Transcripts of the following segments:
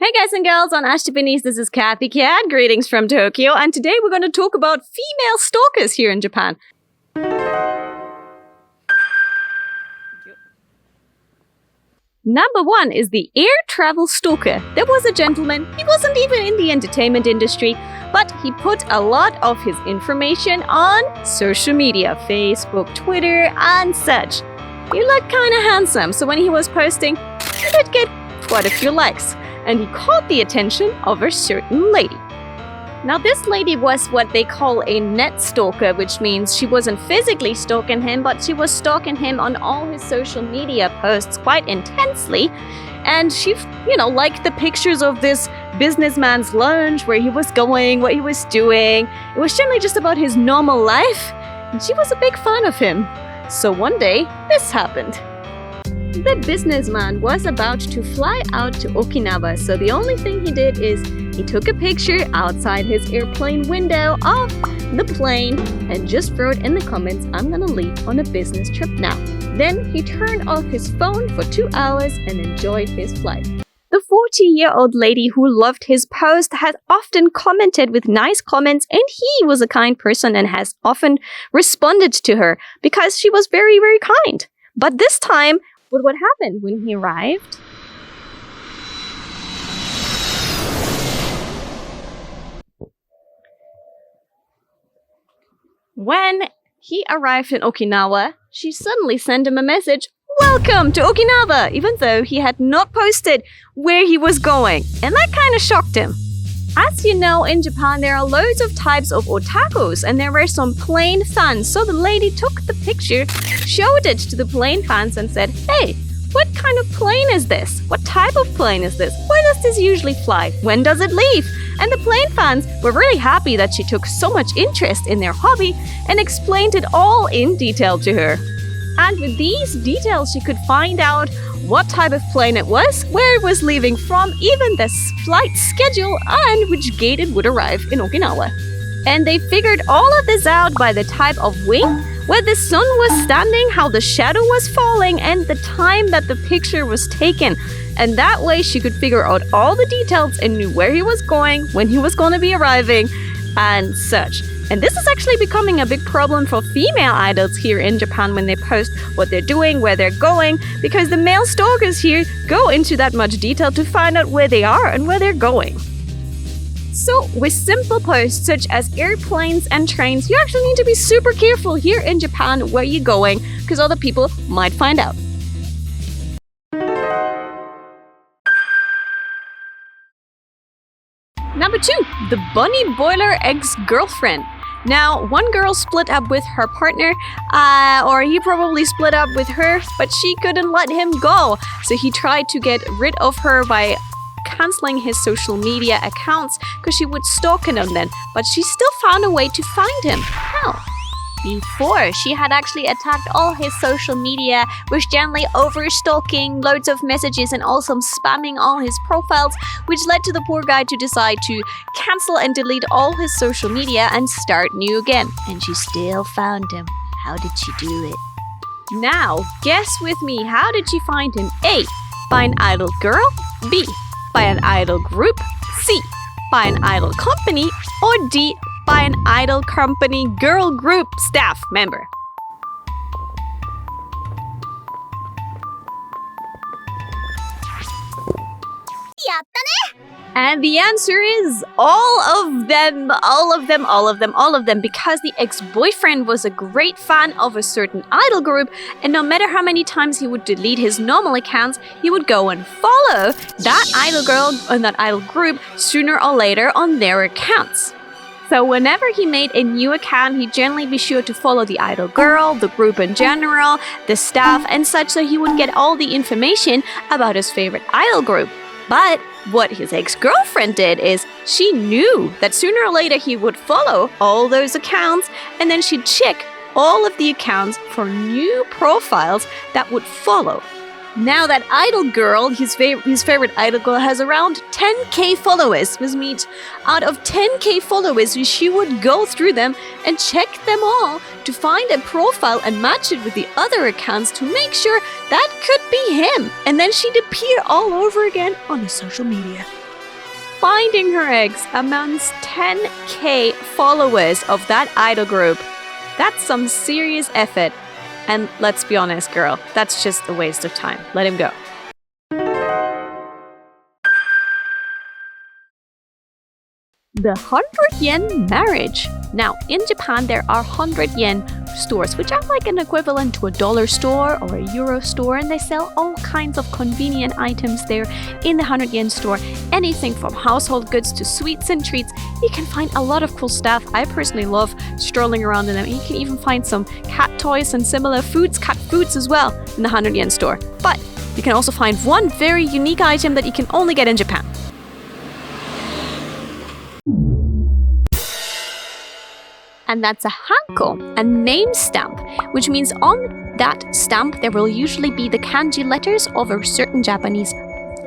Hey guys and girls, on Japanese, this is Cathy Cat. Greetings from Tokyo, and today we're going to talk about female stalkers here in Japan. Number 1 is the Travel Stalker. There was a gentleman, he wasn't even in the entertainment industry, but he put a lot of his information on social media, Facebook, Twitter, and such. He looked kind of handsome, so when he was posting, he did get quite a few likes. And he caught the attention of a certain lady. Now this lady was what they call a net stalker, which means she wasn't physically stalking him, but she was stalking him on all his social media posts quite intensely. And she, liked the pictures of this businessman's lunch, where he was going, what he was doing. It was generally just about his normal life, and she was a big fan of him. So one day, this happened. The businessman was about to fly out to Okinawa, so the only thing he did is he took a picture outside his airplane window of the plane and just wrote in the comments, "I'm gonna leave on a business trip now." Then he turned off his phone for 2 hours and enjoyed his flight. The 40-year-old lady who loved his post had often commented with nice comments, and he was a kind person and has often responded to her because she was very, very kind. But this time, what happened when he arrived? When he arrived in Okinawa, she suddenly sent him a message, "Welcome to Okinawa," even though he had not posted where he was going. And that kind of shocked him. As you know, in Japan, there are loads of types of otakus, and there were some plane fans. So the lady took the picture, showed it to the plane fans and said, "Hey, what kind of plane is this? What type of plane is this? Where does this usually fly? When does it leave?" And the plane fans were really happy that she took so much interest in their hobby and explained it all in detail to her. And with these details, she could find out what type of plane it was, where it was leaving from, even the flight schedule, and which gate it would arrive in Okinawa. And they figured all of this out by the type of wing, where the sun was standing, how the shadow was falling, and the time that the picture was taken. And that way she could figure out all the details and knew where he was going, when he was going to be arriving, and such. And this is actually becoming a big problem for female idols here in Japan when they post what they're doing, where they're going, because the male stalkers here go into that much detail to find out where they are and where they're going. So with simple posts such as airplanes and trains, you actually need to be super careful here in Japan where you're going, because other people might find out. Number 2, the bunny boiler ex-girlfriend. Now, one girl split up with her partner, or he probably split up with her, but she couldn't let him go. So he tried to get rid of her by canceling his social media accounts because she would stalk him then, but she still found a way to find him. How? Before, she had actually attacked all his social media, was generally over-stalking, loads of messages, and also spamming all his profiles, which led to the poor guy to decide to cancel and delete all his social media and start new again. And she still found him. How did she do it? Now, guess with me, how did she find him? A, by an idol girl. B, by an idol group. C, by an idol company. Or D, by an idol company girl group staff member. And the answer is all of them, because the ex-boyfriend was a great fan of a certain idol group, and no matter how many times he would delete his normal accounts, he would go and follow that idol girl and that idol group sooner or later on their accounts. So whenever he made a new account, he'd generally be sure to follow the idol girl, the group in general, the staff and such, so he would get all the information about his favorite idol group. But what his ex-girlfriend did is she knew that sooner or later he would follow all those accounts, and then she'd check all of the accounts for new profiles that would follow. Now that idol girl, his favorite idol girl, has around 10k followers, which means out of 10k followers, she would go through them and check them all to find a profile and match it with the other accounts to make sure that could be him. And then she'd appear all over again on his social media. finding her ex amongst 10k followers of that idol group. That's some serious effort. And let's be honest, girl, that's just a waste of time. Let him go. The 100 yen marriage. Now, in Japan, there are 100 yen stores, which are like an equivalent to a dollar store or a euro store, and they sell all kinds of convenient items there in the 100 yen store. Anything from household goods to sweets and treats. You can find a lot of cool stuff. I personally love strolling around in them. You can even find some cat toys and similar foods, cat foods as well, in the 100 yen store. But you can also find one very unique item that you can only get in Japan. And that's a hanko, a name stamp, which means on that stamp there will usually be the kanji letters of a certain Japanese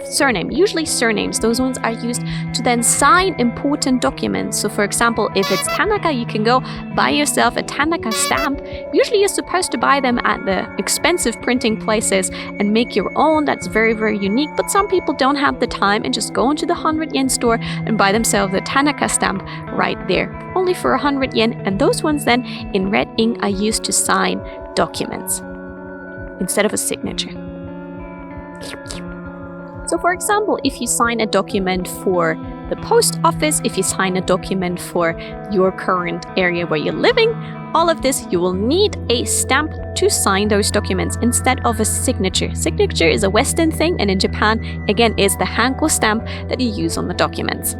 surname, usually surnames. Those ones are used to then sign important documents. So for example, if it's Tanaka, you can go buy yourself a Tanaka stamp. Usually you're supposed to buy them at the expensive printing places and make your own. That's very, very unique. But some people don't have the time and just go into the 100 yen store and buy themselves a Tanaka stamp right there, only for 100 yen. And those ones then in red ink are used to sign documents instead of a signature. So for example, if you sign a document for the post office, if you sign a document for your current area where you're living, all of this, you will need a stamp to sign those documents instead of a signature. Signature is a Western thing, and in Japan, again, is the hanko stamp that you use on the documents.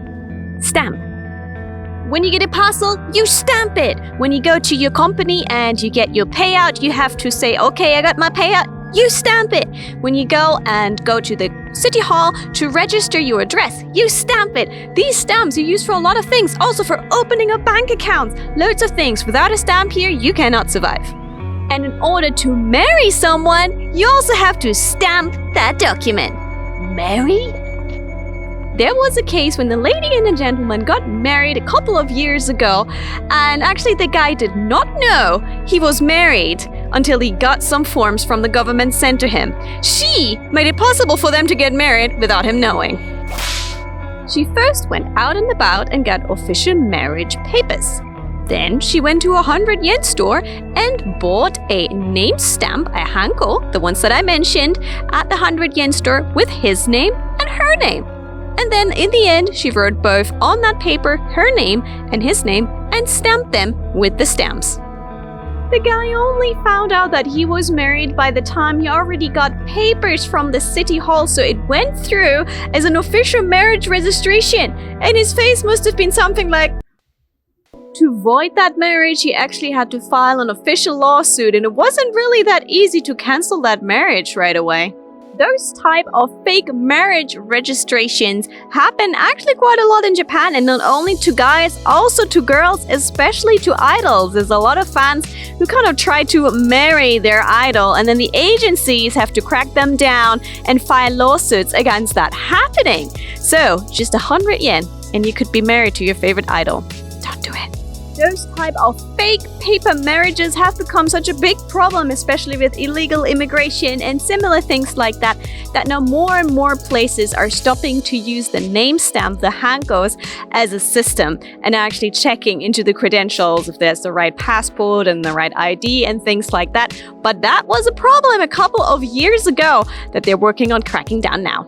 Stamp. When you get a parcel, you stamp it. When you go to your company and you get your payout, you have to say, okay, I got my payout. You stamp it. When you go to the city hall to register your address, you stamp it. These stamps are used for a lot of things, also for opening up bank accounts, loads of things. Without a stamp here, you cannot survive. And in order to marry someone, you also have to stamp that document. Marry? There was a case when the lady and the gentleman got married a couple of years ago, and actually the guy did not know he was married until he got some forms from the government sent to him. She made it possible for them to get married without him knowing. She first went out and about and got official marriage papers. Then she went to a 100 yen store and bought a name stamp, a hanko, the ones that I mentioned, at the 100 yen store with his name and her name. And then in the end, she wrote both on that paper her name and his name and stamped them with the stamps. The guy only found out that he was married by the time he already got papers from the city hall, so it went through as an official marriage registration. And his face must have been something like, to void that marriage, he actually had to file an official lawsuit, and it wasn't really that easy to cancel that marriage right away. Those type of fake marriage registrations happen actually quite a lot in Japan, and not only to guys, also to girls, especially to idols. There's a lot of fans who kind of try to marry their idol, and then the agencies have to crack them down and file lawsuits against that happening. So, just 100 yen, and you could be married to your favorite idol. Don't do it. Those type of fake paper marriages have become such a big problem, especially with illegal immigration and similar things like that, that now more and more places are stopping to use the name stamp, the hankos, as a system and actually checking into the credentials if there's the right passport and the right ID and things like that. But that was a problem a couple of years ago that they're working on cracking down now.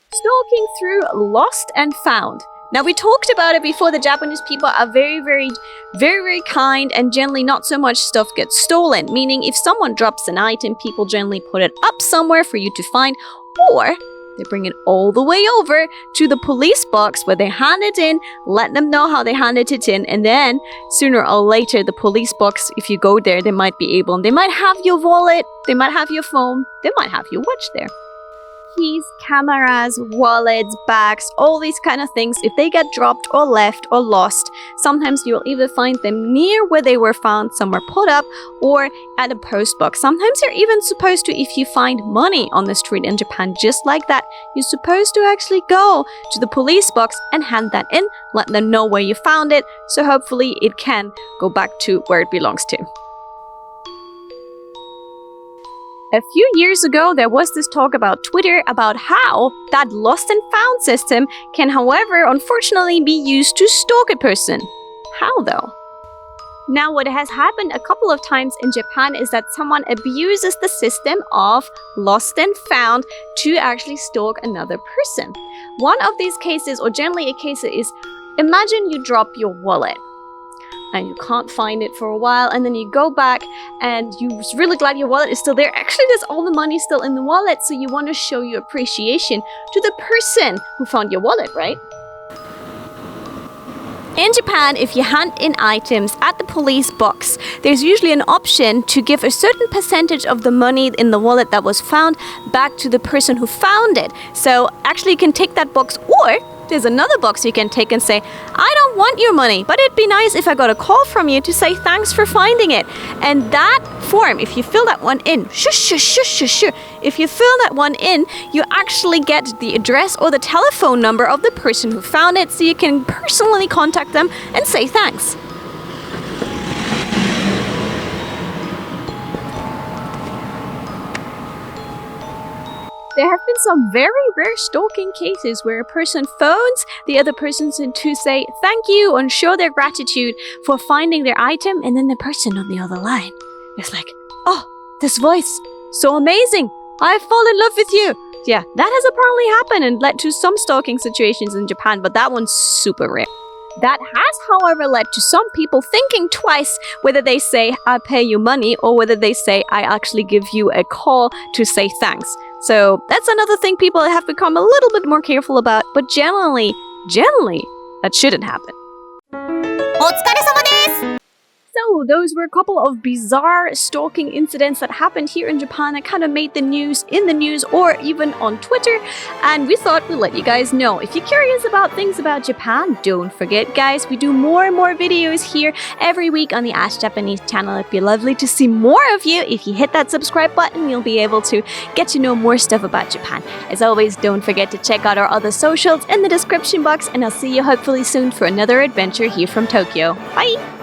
Stalking through lost and found. Now, we talked about it before. The Japanese people are very kind, and generally not so much stuff gets stolen. Meaning, if someone drops an item, people generally put it up somewhere for you to find, or they bring it all the way over to the police box where they hand it in, let them know how they handed it in, and then sooner or later, the police box, if you go there, they might have your wallet, they might have your phone, they might have your watch there. Keys, cameras, wallets, bags, all these kind of things, if they get dropped or left or lost, sometimes you'll either find them near where they were found, somewhere put up, or at a post box. Sometimes you're even supposed to, if you find money on the street in Japan just like that, you're supposed to actually go to the police box and hand that in, let them know where you found it, so hopefully it can go back to where it belongs to. A few years ago, there was this talk about Twitter about how that lost and found system can, however, unfortunately be used to stalk a person. How though? Now, what has happened a couple of times in Japan is that someone abuses the system of lost and found to actually stalk another person. One of these cases, or generally a case, is imagine you drop your wallet and you can't find it for a while, and then you go back and you're really glad your wallet is still there. Actually, there's all the money still in the wallet, so you want to show your appreciation to the person who found your wallet, right? In Japan, if you hand in items at the police box, there's usually an option to give a certain percentage of the money in the wallet that was found back to the person who found it. So actually you can take that box, or there's another box you can take and say, I don't want your money, but it'd be nice if I got a call from you to say thanks for finding it. And that form, if you fill that one in, if you fill that one in, you actually get the address or the telephone number of the person who found it, so you can personally contact them and say thanks. There have been some very rare stalking cases where a person phones the other person to say thank you and show their gratitude for finding their item, and then the person on the other line is like, oh, this voice, so amazing, I fall in love with you. Yeah, that has apparently happened and led to some stalking situations in Japan, but that one's super rare. That has, however, led to some people thinking twice whether they say, I pay you money, or whether they say, I actually give you a call to say thanks. So that's another thing people have become a little bit more careful about, but generally, that shouldn't happen. お疲れ様です! So those were a couple of bizarre stalking incidents that happened here in Japan that kind of made the news in the news or even on Twitter, and we thought we'd let you guys know. If you're curious about things about Japan, don't forget guys, we do more and more videos here every week on the Ask Japanese channel. It'd be lovely to see more of you. If you hit that subscribe button, you'll be able to get to know more stuff about Japan. As always, don't forget to check out our other socials in the description box, and I'll see you hopefully soon for another adventure here from Tokyo. Bye!